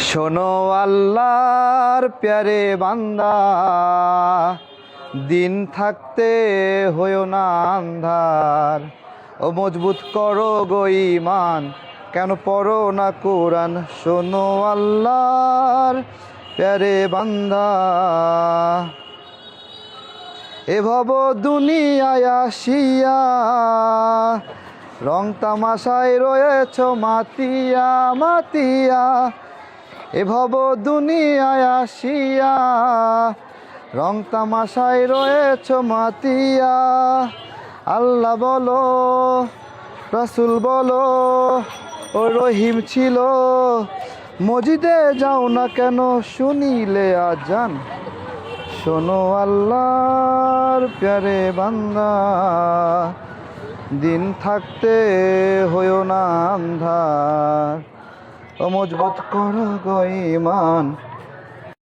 শোনো আল্লাহর প্যারে বান্দা, দিন থাকতে হইও না আন্ধার। ও মজবুত করো গো ঈমান, কেন পড়ো না কোরআন? শোনো আল্লাহর প্যারে বান্দা, এ ভব দুনিয়ায় আসিয়া রং তামাশায় রয়েছ মাতিয়া মাতিয়া। এ ভব দুনিয়ায় আসিয়া রং তামাশায় রয়েছ মাতিয়া। আল্লাহ বলো, রাসূল বলো, ও রহিম ছিল, মসজিদে যাও না কেন শুনিলে আজান? শোনো আল্লাহর প্যারে বান্দা, দিন থাকতে হইও না আন্ধার। ও মজবুত করো গো ঈমান,